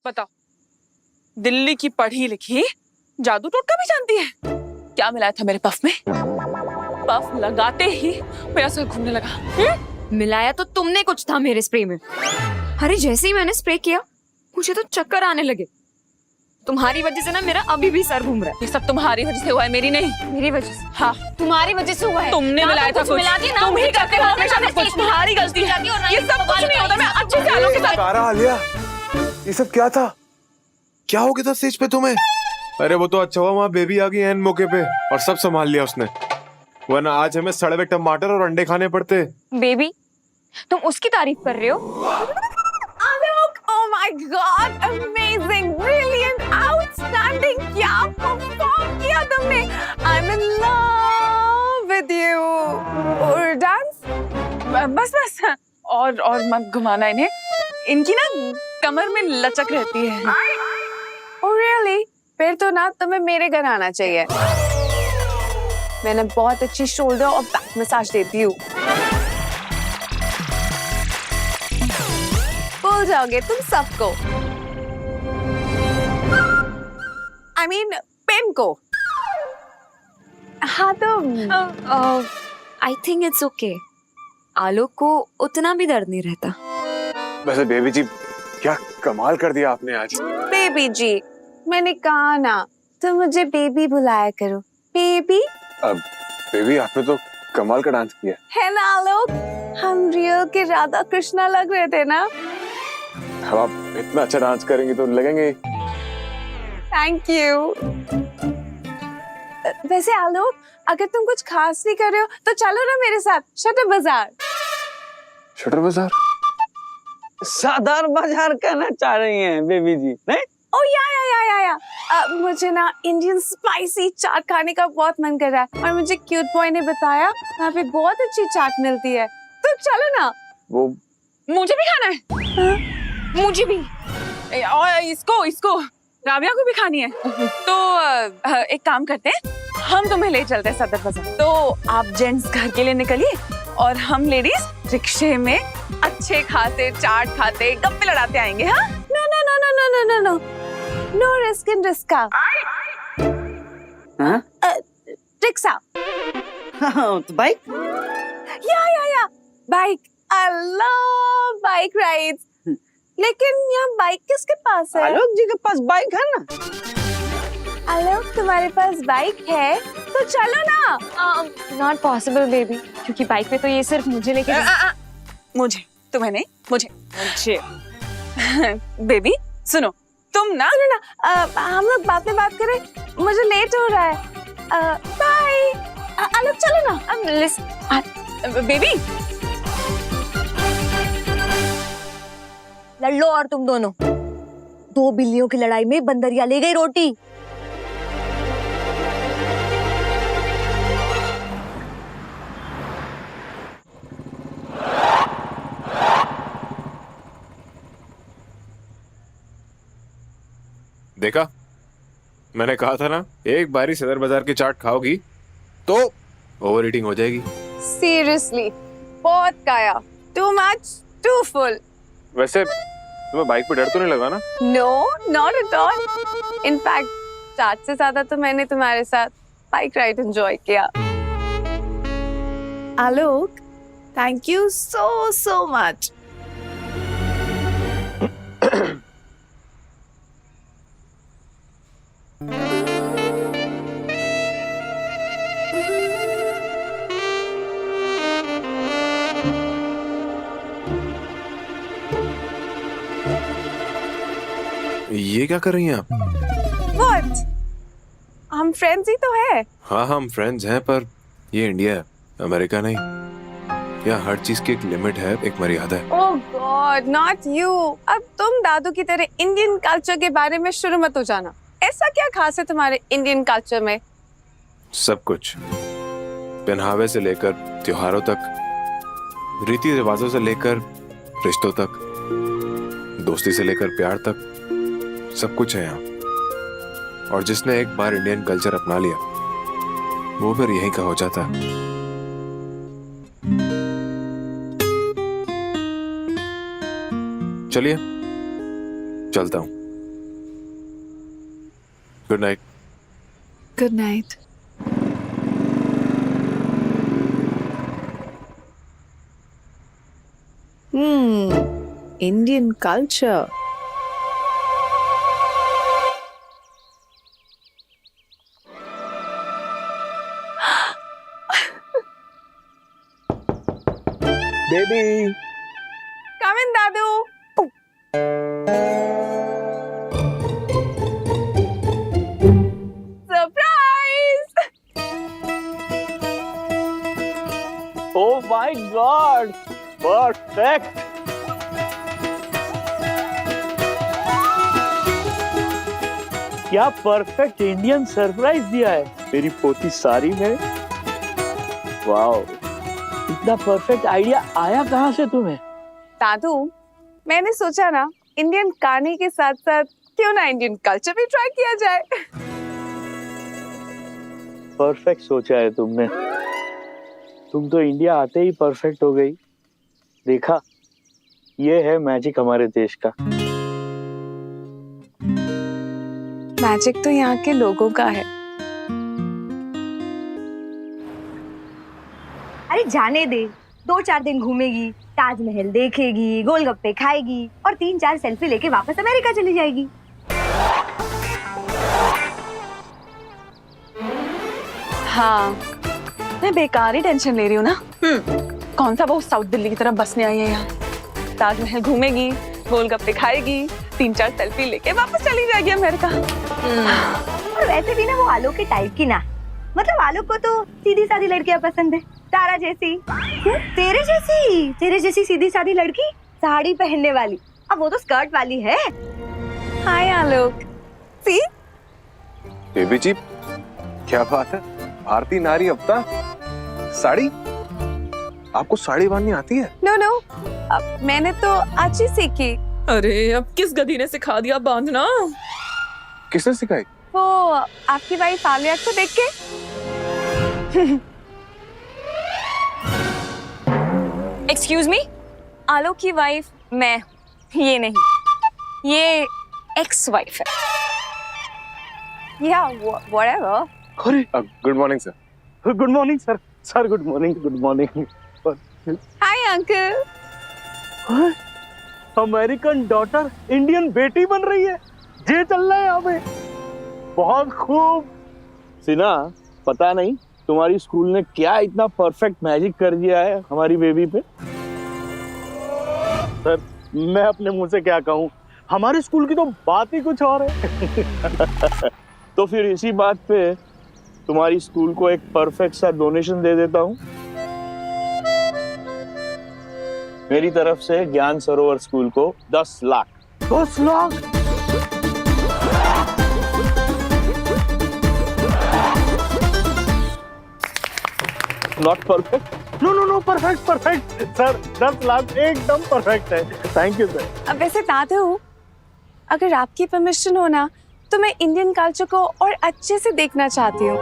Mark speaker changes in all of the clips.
Speaker 1: बताओ, दिल्ली की पढ़ी लिखी जादू टोटका भी जानती है? क्या मिलाया था मेरे पफ में? पफ लगाते ही मेरा सर घूमने लगा।
Speaker 2: मिलाया तो तुमने कुछ था मेरे स्प्रे में। अरे जैसे ही मैंने स्प्रे किया मुझे तो चक्कर आने लगे। तुम्हारी वजह से ना मेरा अभी भी सर घूम रहा है।
Speaker 1: ये सब तुम्हारी वजह से हुआ है, मेरी नहीं।
Speaker 2: मेरी वजह से?
Speaker 1: हाँ,
Speaker 2: तुम्हारी वजह से हुआ है।
Speaker 1: तुमने मिलाया था कुछ। तुम ही करते हो हमेशा सब कुछ, तुम्हारी गलती है। ये सब कुछ नहीं होता। मैं अच्छे से आलोक के साथ।
Speaker 3: तारा, आलिया, ये सब क्या था? क्या हो गया था स्टेज पे तुम्हें? अरे वो तो अच्छा हुआ वहाँ बेबी आ गई एन मौके पे और सब संभाल लिया उसने, वरना आज हमें सड़े हुए टमाटर और अंडे खाने पड़ते।
Speaker 2: बेबी, तुम उसकी तारीफ कर रहे हो?
Speaker 1: Oh my God, amazing, brilliant, outstanding, क्या परफॉर्म किया तुमने? I'm in love with you. और डांस? बस और मत घुमाना इन्हें, इनकी ना कमर में लचक रहती है।
Speaker 4: Oh really? फिर तो ना तुम्हें मेरे घर आना चाहिए। मैंने बहुत अच्छी शोल्डर और बैक मसाज देती हूँ। भूल जाओगे तुम सबको। I mean, पेम को। हाँ तो
Speaker 2: आई थिंक इट्स ओके। आलोक को उतना भी दर्द नहीं रहता।
Speaker 3: वैसे बेबी जी, क्या कमाल कर दिया आपने आज।
Speaker 4: बेबी जी, मैंने कहा ना तुम मुझे बेबी बुलाया करो। बेबी।
Speaker 3: अब बेबी, आपने तो कमाल का डांस किया
Speaker 4: है ना आलोक? हम रियल के राधा कृष्णा लग रहे थे ना?
Speaker 3: अब आप इतना अच्छा डांस करेंगी तो लगेंगे।
Speaker 4: Thank you. वैसे आलोक, अगर तुम कुछ खास नहीं कर रहे हो तो चलो ना मेरे साथ शटर बाजार।
Speaker 3: शटर बाजार?
Speaker 5: सदर बाजार कहना चाह रही हैं बेबी जी, नहीं?
Speaker 4: ओ या। मुझे ना इंडियन स्पाइसी चाट खाने का बहुत मन कर रहा है और मुझे क्यूट बॉय ने बताया वहाँ पे बहुत अच्छी चाट मिलती है, तो चलो ना।
Speaker 3: वो
Speaker 1: मुझे भी खाना है। मुझे भी। और इसको राबिया को भी खानी है। तो एक काम करते हैं, हम तुम्हें ले चलते हैं सदर बाजार। तो आप जेंट्स घर के लिए निकलिए और हम लेडीज रिक्शे में अच्छे खासे चाट खाते गप्पे लड़ाते आएंगे। हाँ?
Speaker 4: नो रिस्क इन रिस्का। रिक्शा।
Speaker 5: तो बाइक?
Speaker 4: या bike. I love bike rides. लेकिन यहाँ बाइक किसके पास है?
Speaker 5: आलोक जी के पास बाइक है ना।
Speaker 4: आलोक, तुम्हारे पास बाइक है तो चलो ना।
Speaker 2: नॉट पॉसिबल बेबी, क्योंकि बाइक पे तो ये सिर्फ मुझे लेके
Speaker 1: मुझे, तुम्हें नहीं, मुझे। बेबी सुनो, तुम ना
Speaker 4: हम लोग बात में बात करें, मुझे लेट हो रहा है। बाय। आलोक चलो ना।
Speaker 1: बेबी
Speaker 2: लड़ लो और तुम दोनों। दो बिल्लियों की लड़ाई में बंदरिया ले गई रोटी।
Speaker 3: देखा, मैंने कहा था ना, एक बारी सदर बाजार की चाट खाओगी तो ओवर ईटिंग हो जाएगी।
Speaker 4: सीरियसली, बहुत खाया। Too much, too full.
Speaker 3: वैसे तुम्हें बाइक पे डर तो नहीं लगा ना?
Speaker 4: No, not at all. In fact चाट से ज्यादा तो मैंने तुम्हारे साथ बाइक राइड एंजॉय किया। आलोक, थैंक यू सो मच।
Speaker 3: ये क्या कर रही हैं आप?
Speaker 4: What? हम फ्रेंड्स ही तो है।
Speaker 3: हाँ, हम फ्रेंड्स हैं, पर ये इंडिया है, अमेरिका नहीं। यहाँ हर चीज की एक लिमिट है, एक मर्यादा है।
Speaker 4: Oh God, not you. अब तुम दादू की तरह इंडियन कल्चर के बारे में शुरू मत हो जाना। ऐसा क्या खास है तुम्हारे इंडियन कल्चर में?
Speaker 3: सब कुछ, पहनावे से लेकर त्योहारों तक, रीति रिवाजों से लेकर रिश्तों तक, दोस्ती से लेकर प्यार तक, सब कुछ है यहाँ। और जिसने एक बार इंडियन कल्चर अपना लिया वो फिर यहीं का हो जाता है। चलिए चलता हूँ। Good night.
Speaker 4: Good night. Indian culture.
Speaker 5: Baby
Speaker 4: Come in, Dadu. Surprise.
Speaker 5: Oh my God, perfect. क्या परफेक्ट इंडियन सरप्राइज दिया है मेरी पोती सारी में। वाओ, इतना परफेक्ट आइडिया आया कहाँ से तुम्हें?
Speaker 4: दादू, मैंने सोचा ना इंडियन खाने के साथ साथ क्यों ना इंडियन कल्चर भी ट्राई किया जाए।
Speaker 5: परफेक्ट सोचा है तुमने। तुम तो इंडिया आते ही परफेक्ट हो गई। देखा, ये है मैजिक हमारे देश का।
Speaker 4: मैजिक तो यहाँ के लोगों का है।
Speaker 6: अरे जाने दे, 2-4 दिन घूमेगी, ताजमहल देखेगी, गोलगप्पे खाएगी और 3-4 सेल्फी लेके वापस अमेरिका चली जाएगी।
Speaker 1: हाँ, मैं बेकार ही टेंशन ले रही हूँ ना। कौन सा वो साउथ दिल्ली की तरफ बसने आई है यहाँ। ताजमहल घूमेगी, गोलगप्पे खाएगी, 3-4 सेल्फी लेके वापस चली जाएगी अमेरिका।
Speaker 6: और वैसे भी ना वो आलोक के टाइप की ना, मतलब आलोक को तो सीधी सादी लड़कियां पसंद है, तारा जैसी। तेरे जैसी सीधी सादी लड़की, साड़ी पहनने वाली। अब वो तो स्कर्ट वाली है।
Speaker 4: हाय आलोक। सी,
Speaker 3: बेबी जी, क्या बात है, भारतीय नारी अवतार। साड़ी, आपको साड़ी बांधनी आती है?
Speaker 4: नो, मैंने तो आज ही सीखी।
Speaker 1: अरे अब किस गधी ने सिखा दिया बांधना?
Speaker 3: किसने सिखाई?
Speaker 4: वो आपकी वाइफ आलिया को देख के।
Speaker 2: एक्सक्यूज मी, आलोक की वाइफ मैं, ये नहीं, ये एक्स वाइफ है।
Speaker 4: या व्हाटएवर।
Speaker 5: अरे
Speaker 3: good morning sir.
Speaker 5: Good morning sir. Sir good morning, good morning.
Speaker 4: Hi uncle.
Speaker 5: American daughter Indian बेटी बन रही है। ये चल रहा है यहाँ पे। बहुत खूब। सिना, पता नहीं तुम्हारी स्कूल ने क्या इतना परफेक्ट मैजिक कर दिया है हमारी बेबी पे। सर, मैं अपने मुंह से क्या कहूँ, हमारे स्कूल की तो बात ही कुछ और है। तो फिर इसी बात पे तुम्हारी स्कूल को एक परफेक्ट सा डोनेशन दे देता हूँ। मेरी तरफ से ज्ञान सरोवर स्कूल को 10 lakh. 10 lakh? Not perfect? No, perfect sir. 10 lakh एकदम परफेक्ट है। Thank you sir.
Speaker 4: अब वैसे दादू, अगर आपकी परमिशन हो ना, तो मैं इंडियन कल्चर को और अच्छे से देखना चाहती हूँ।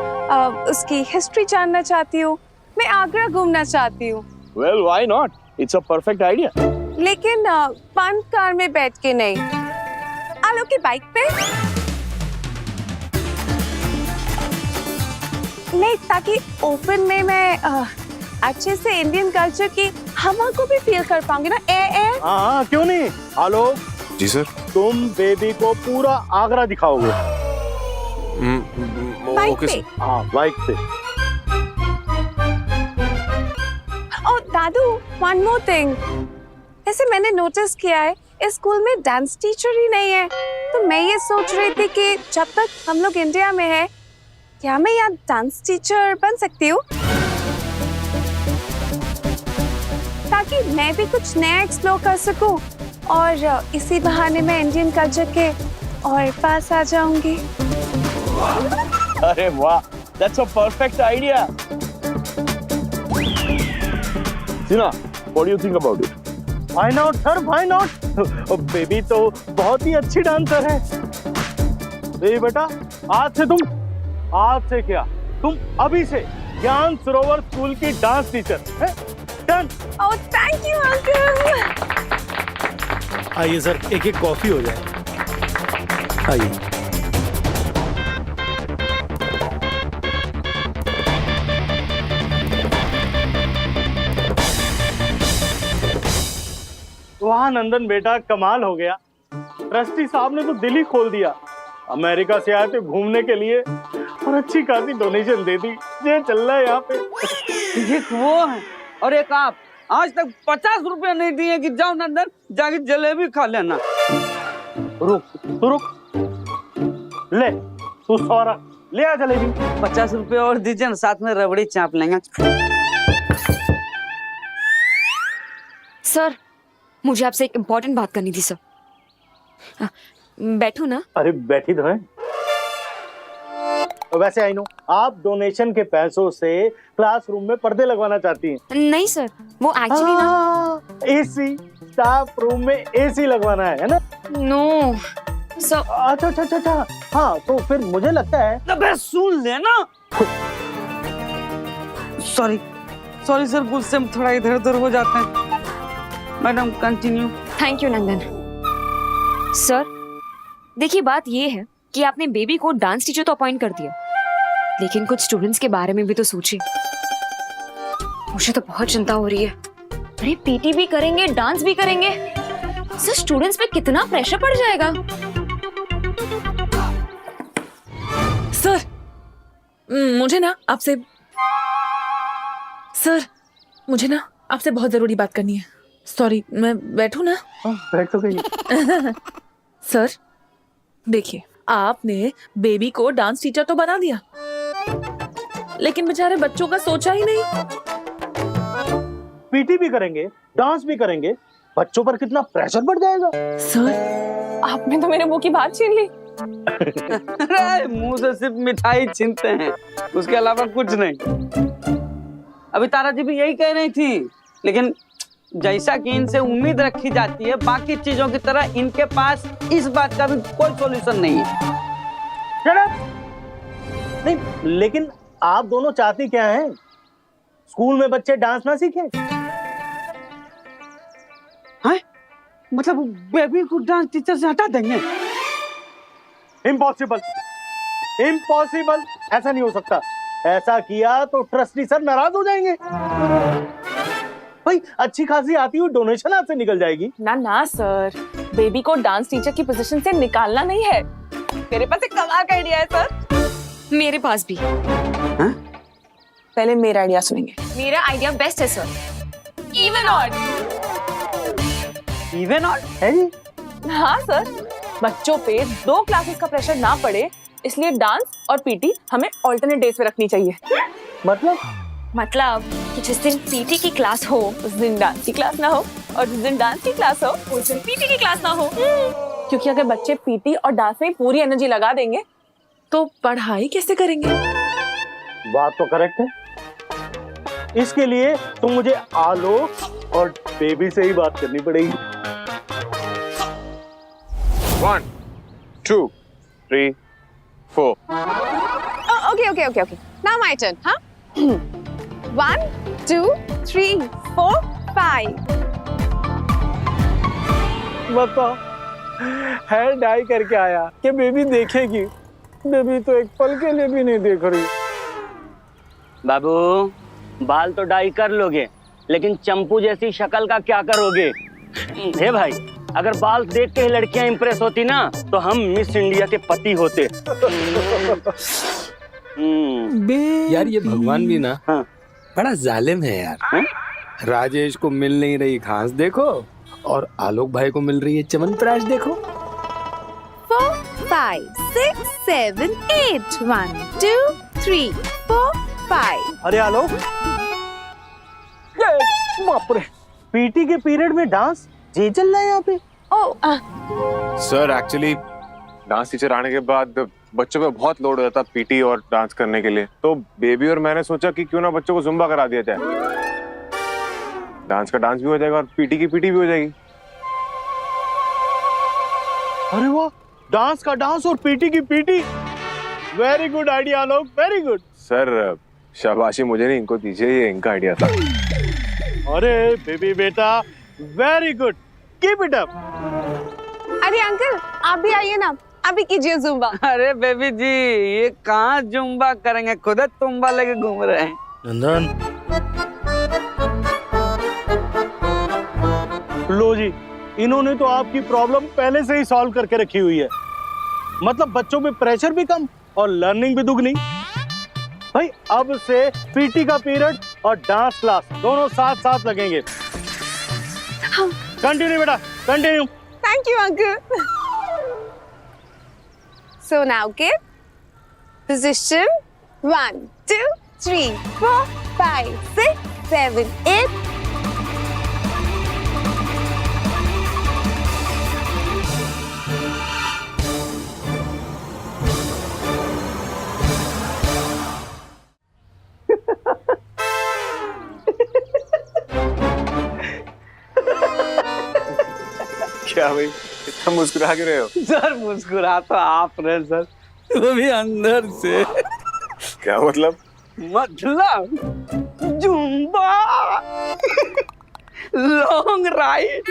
Speaker 4: उसकी हिस्ट्री जानना चाहती हूँ। मैं आगरा घूमना चाहती हूँ।
Speaker 5: Well, why not? It's a perfect idea.
Speaker 4: लेकिन बंद कार में बैठ के नहीं, आलोक की बाइक पे। नहीं, ताकि ओपन में मैं अच्छे से इंडियन कल्चर की हवा को भी फील कर पाऊंगी ना।
Speaker 5: हाँ, क्यों नहीं। आलोक
Speaker 3: जी सर।
Speaker 5: तुम बेबी को पूरा आगरा दिखाओगे।
Speaker 4: बाइक
Speaker 3: ओके
Speaker 4: पे।
Speaker 3: सर।
Speaker 5: हाँ, बाइक पे।
Speaker 4: और दादू, वन मोर थिंग। ऐसे मैंने नोटिस किया है इस स्कूल में डांस टीचर ही नहीं है, तो मैं ये सोच रही थी कि जब तक हम लोग इंडिया में है, क्या मैं यहाँ डांस टीचर बन सकती हूँ, ताकि मैं भी कुछ नया एक्सप्लोर कर सकूं और इसी बहाने मैं इंडियन कल्चर के और पास आ जाऊंगी।
Speaker 5: अरे वाह, that's a perfect idea. Sina, what do you think about it? Why not sir, why not? Baby तो बहुत ही अच्छी डांसर है। बेबी बेटा, आज से क्या, तुम अभी से ज्ञान सरोवर स्कूल की डांस टीचर है। Done.
Speaker 4: Oh, thank you uncle.
Speaker 7: आइए सर, एक कॉफी हो जाए। आइए।
Speaker 5: वाह नंदन बेटा, कमाल हो गया। ट्रस्टी साहब ने तो दिल ही खोल दिया। अमेरिका से आए थे घूमने के लिए और अच्छी खासी डोनेशन दे दी। ये चल रहा है यहाँ पे।
Speaker 7: एक वो है और एक आप। आज तक 50 रुपए नहीं दिए कि जाओ नंदन जाके जलेबी खा लेना।
Speaker 5: रुक तू रुक, ले तू 100 ले आ जलेबी।
Speaker 7: 50 रुपए और दीजिए ना, साथ में रबड़ी चाप लेंगे।
Speaker 2: सर मुझे आपसे एक इम्पोर्टेंट बात करनी थी सर। बैठो ना।
Speaker 5: अरे बैठी तो है। वैसे आई नो आप डोनेशन के पैसों से क्लासरूम में पर्दे लगवाना चाहती हैं।
Speaker 2: नहीं सर, वो एक्चुअली ना
Speaker 5: एसी, स्टाफ रूम में एसी लगवाना है ना?
Speaker 2: No sir.
Speaker 5: अच्छा अच्छा अच्छा अच्छा, हाँ तो फिर मुझे लगता है
Speaker 7: अबे सुन लेना। सॉरी सॉरी सर, गुस्से में थोड़ा इधर उधर हो जाते हैं। Madam continue.
Speaker 2: Thank you Nandan. Sir देखिए, बात ये है कि आपने बेबी को डांस टीचर तो अपॉइंट कर दिया, लेकिन कुछ स्टूडेंट्स के बारे में भी तो सोचिए। मुझे तो बहुत चिंता हो रही है। अरे पीटी भी करेंगे, डांस भी करेंगे, सर स्टूडेंट्स पे कितना प्रेशर पड़ जाएगा।
Speaker 1: सर मुझे ना आपसे बहुत जरूरी बात करनी है। सॉरी, मैं बैठूं ना?
Speaker 5: बैठ तो गई।
Speaker 1: सर देखिए, आपने बेबी को डांस टीचर तो बना दिया, लेकिन बेचारे बच्चों का सोचा ही नहीं।
Speaker 5: पीटी भी करेंगे, डांस भी करेंगे, बच्चों पर कितना प्रेशर बढ़ जाएगा।
Speaker 1: सर आपने तो मेरे मुंह की बात छीन ली।
Speaker 7: अरे मुंह से सिर्फ मिठाई छीनते हैं, उसके अलावा कुछ नहीं। अभी तारा जी भी यही कह रही थी, लेकिन जैसा कि इनसे उम्मीद रखी जाती है, बाकी चीजों की तरह इनके पास इस बात का भी कोई सॉल्यूशन नहीं है।
Speaker 5: नहीं, लेकिन आप दोनों चाहती क्या हैं? स्कूल में बच्चे डांस ना सीखें?
Speaker 7: हाँ? मतलब बेबी को डांस टीचर से हटा देंगे?
Speaker 5: इम्पॉसिबल, इम्पॉसिबल, ऐसा नहीं हो सकता। ऐसा किया तो ट्रस्टी सर नाराज हो जाएंगे। भाई अच्छी खासी आती हुई डोनेशन आपसे निकल जाएगी।
Speaker 1: ना ना सर, बेबी को डांस टीचर की पोजीशन से निकालना नहीं है। मेरे पास एक कमाल का आइडिया है सर।
Speaker 2: मेरे पास भी।
Speaker 7: हाँ?
Speaker 1: पहले मेरा आइडिया सुनेंगे।
Speaker 2: मेरा आइडिया बेस्ट है sir.
Speaker 1: Even odd.
Speaker 7: Even odd
Speaker 5: है जी?
Speaker 1: हाँ सर, बच्चों पे 2 क्लासेस का प्रेशर ना पड़े, इसलिए डांस और पीटी हमें ऑल्टरनेट डेज पे रखनी चाहिए।
Speaker 2: मतलब कि जिस दिन पीटी की क्लास हो
Speaker 1: उस दिन डांस की क्लास ना हो, और जिस दिन डांस की क्लास हो उस दिन पीटी की क्लास ना हो। क्योंकि अगर बच्चे पीटी और डांस में पूरी एनर्जी लगा देंगे तो पढ़ाई कैसे करेंगे?
Speaker 5: बात तो करेक्ट है। इसके लिए तो मुझे आलोक और बेबी से ही बात करनी पड़ेगी।
Speaker 3: 1 2 3 4।
Speaker 4: Okay. Now my turn, huh? 1 2 3 4 5।
Speaker 5: बताओ, हेयर डाई करके आया कि बेबी देखेगी। बेबी तो एक पल के लिए भी नहीं देख रही।
Speaker 7: बाबू, बाल तो डाई कर लोगे, लेकिन चंपू जैसी शक्ल का क्या करोगे? हे भाई, अगर बाल देख के ही लड़कियां इंप्रेस होती ना, तो हम मिस इंडिया के पति होते।
Speaker 8: यार ये भगवान भी ना
Speaker 7: हाँ।
Speaker 8: बड़ा जालिम है यार।
Speaker 7: हाँ?
Speaker 8: राजेश को मिल नहीं रही घास देखो, और आलोक भाई को मिल रही है च्यवनप्राश देखो।
Speaker 4: 4 5 6 7 8 1 2 3 4 5।
Speaker 5: अरे आलोक, बाप रे, पीटी के पीरियड में डांस ये चल रहा है यहाँ पे?
Speaker 3: सर एक्चुअली डांस टीचर आने के बाद बच्चों पे बहुत लोड हो जाता पीटी और डांस करने के लिए, तो बेबी और मैंने सोचा कि क्यों ना बच्चों को जुम्बा करा दिया जाए। डांस का डांस भी हो जाएगा और पीटी की पीटी भी हो जाएगी।
Speaker 5: अरे वाह, डांस का डांस और पीटी की पीटी। वेरी गुड आइडिया आलोक, वेरी गुड।
Speaker 3: सर शाबाशी मुझे नहीं, इनको दीजिए, ये इनका आइडिया था।
Speaker 5: अरे बेबी बेटा, very good, keep it up.
Speaker 4: अरे अंकल, आप भी आइए ना, अभी कीजिए जुम्बा।
Speaker 7: अरे बेबी जी, ये कहाँ जुम्बा करेंगे, खुद तुम्बा लेके घूम रहे हैं।
Speaker 5: नंदन, लो जी, इन्होंने तो आपकी प्रॉब्लम पहले से ही सॉल्व करके रखी हुई है। मतलब बच्चों पे प्रेशर भी कम और लर्निंग भी दुगनी। भाई अब से पीटी का पीरियड और डांस क्लास दोनों साथ साथ लगेंगे। कंटिन्यू बेटा, continue.
Speaker 4: Thank you, uncle. So now give position 1, 2, 3, 4, 5, 6, 7, 8.
Speaker 3: क्या भाई इतना मुस्कुरा क्यों रहे हो?
Speaker 7: सर मुस्कुरा तो आप रहे सर, वो भी अंदर से।
Speaker 3: क्या मतलब?
Speaker 7: Zumba long ride.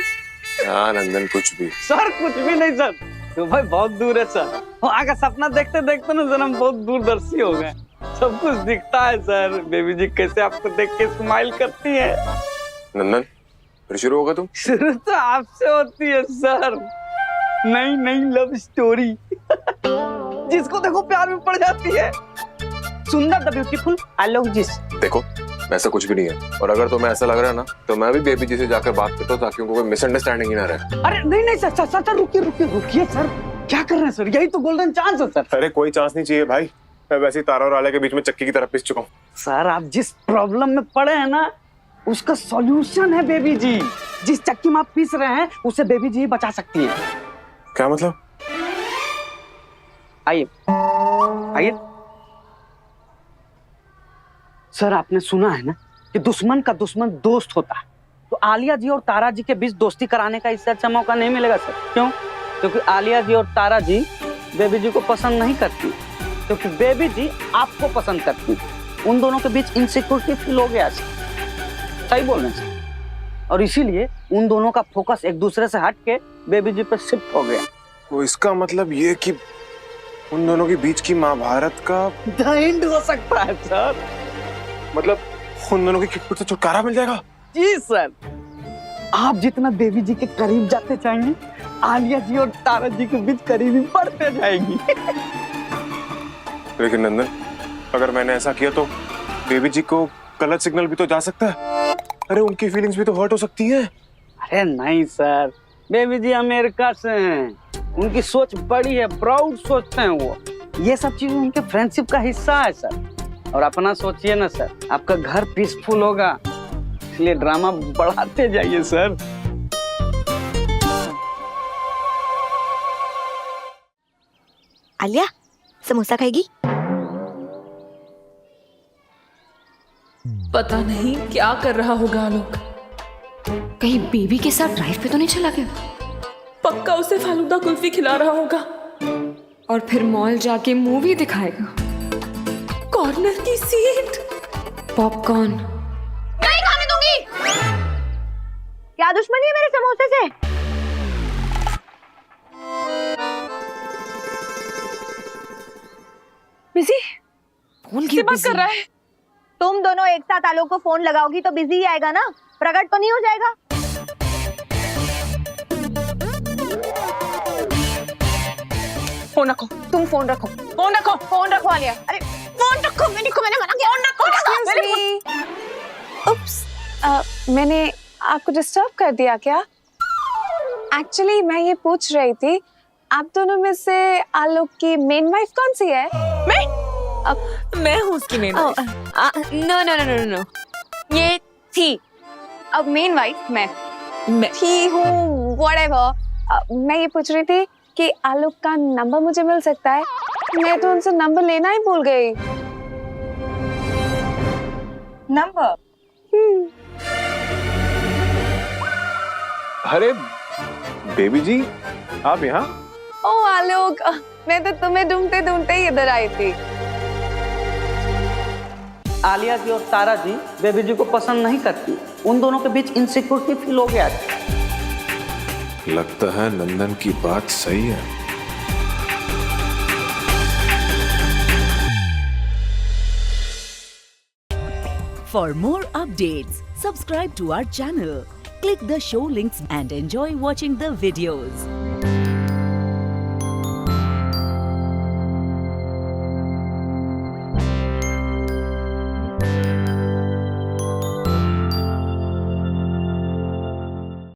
Speaker 3: हाँ नंदन कुछ भी।
Speaker 7: सर कुछ भी नहीं सर, तो भाई बहुत दूर है सर। वहाँ का सपना देखते देखते ना सर हम बहुत दूरदर्शी हो गए। सब कुछ दिखता है सर। बेबी जी कैसे आपको देख के स्माइल करती है।
Speaker 3: नंदन फिर शुरू होगा तुम?
Speaker 7: शुरू तो आपसे होती है सर। नई नई लव स्टोरी जिसको देखो प्यार में पड़ जाती है। सुंदर द ब्यूटीफुल आई लव जिस।
Speaker 3: देखो वैसा कुछ भी नहीं है, और अगर तुम्हें ऐसा लग रहा है ना तो मैं भी बेबी जी से जाकर बात करता हूँ ताकि उनको कोई मिसअंडरस्टैंडिंग ही ना रहे।
Speaker 7: अरे नहीं नहीं सर सर सर रुकिए सर, क्या कर रहे हैं सर? यही तो गोल्डन चांस है सर।
Speaker 3: अरे कोई चांस नहीं चाहिए भाई, मैं वैसे ही तारा और आले के बीच में चक्की की तरह पिस चुका हूँ।
Speaker 7: सर आप जिस प्रॉब्लम में पड़े हैं ना उसका सॉल्यूशन है बेबी जी। जिस चक्की में आप पीस रहे हैं उसे बेबी जी बचा सकती है।
Speaker 3: क्या मतलब?
Speaker 7: आइए आइए। सर आपने सुना है ना कि दुश्मन का दुश्मन दोस्त होता है, तो आलिया जी और तारा जी के बीच दोस्ती कराने का इससे अच्छा मौका नहीं मिलेगा सर। क्यों? क्योंकि आलिया जी और तारा जी बेबी जी को पसंद नहीं करती, क्योंकि बेबी जी आपको पसंद करती। उन दोनों के बीच इनसिक्योरिटी फील हो गया सर। सही बोल रहे हैं सर। और इसीलिए उन दोनों का फोकस एक दूसरे से हट के बेबी जी पे शिफ्ट हो गया।
Speaker 3: तो इसका मतलब ये कि उन दोनों के बीच की महाभारत का
Speaker 7: द एंड हो सकता है सर।
Speaker 3: मतलब उन दोनों की किटपिट से छुटकारा मिल जाएगा?
Speaker 7: जी सर। आप जितना बेबी जी के करीब जाते जाएंगे आलिया जी और तारा जी के बीच करीबी बढ़ते जाएगी।
Speaker 3: लेकिन नंदन अगर मैंने ऐसा किया तो बेबी जी को गलत सिग्नल भी तो जा सकता है। अरे उनकी फीलिंग्स भी तो हर्ट हो सकती है।
Speaker 7: अरे नहीं सर, बेबी जी अमेरिका से हैं, उनकी सोच बड़ी है, प्राउड सोचते हैं वो। ये सब चीजें उनके फ्रेंडशिप का हिस्सा है सर। और अपना सोचिए ना सर, आपका घर पीसफुल होगा, इसलिए ड्रामा बढ़ाते जाइए सर।
Speaker 6: आलिया समोसा खाएगी?
Speaker 1: पता नहीं क्या कर रहा होगा आलोक।
Speaker 2: कहीं बेबी के साथ ड्राइव पे तो नहीं चला गया?
Speaker 1: पक्का उसे फालूदा कुल्फी खिला रहा होगा
Speaker 2: और फिर मॉल जाके मूवी दिखाएगा।
Speaker 1: कॉर्नर की सीट,
Speaker 2: पॉपकॉर्न।
Speaker 6: नहीं खाने दूंगी। क्या दुश्मनी है मेरे समोसे से?
Speaker 1: बिजी
Speaker 2: कौन
Speaker 1: किससे बात कर रहा है?
Speaker 6: तुम दोनों एक साथ आलोक को फोन लगाओगी तो बिजी ही आएगा ना, प्रकट तो नहीं हो जाएगा।
Speaker 1: फोन रखो, तुम फोन रखो, फोन रखो, फोन रखो आलिया। अरे फोन रखो, मैंने मना किया। फोन रखो,
Speaker 4: उप्स, मैंने आपको डिस्टर्ब कर दिया क्या? एक्चुअली मैं ये पूछ रही थी आप दोनों में से आलोक की मेन वाइफ कौन सी है?
Speaker 1: मैं हूँ उसकी main wife.
Speaker 2: No no no no no, ये थी, अब मेन वाइफ मैं
Speaker 4: थी हूँ, व्हाटएवर। मैं ये पूछ रही थी कि आलोक का नंबर मुझे मिल सकता है? मैं तो उनसे नंबर लेना ही भूल गई।
Speaker 6: नंबर?
Speaker 3: अरे बेबी जी आप यहाँ?
Speaker 4: ओ आलोक, मैं तो तुम्हें ढूंढते ढूंढते ही इधर आई थी।
Speaker 7: आलिया जी और तारा जी बेबी जी को पसंद नहीं करती, उन दोनों के बीच इनसिक्योरिटी फील हो गया।
Speaker 3: लगता है नंदन की बात सही है।
Speaker 9: For more updates, subscribe to our channel, click the show links and enjoy watching the videos.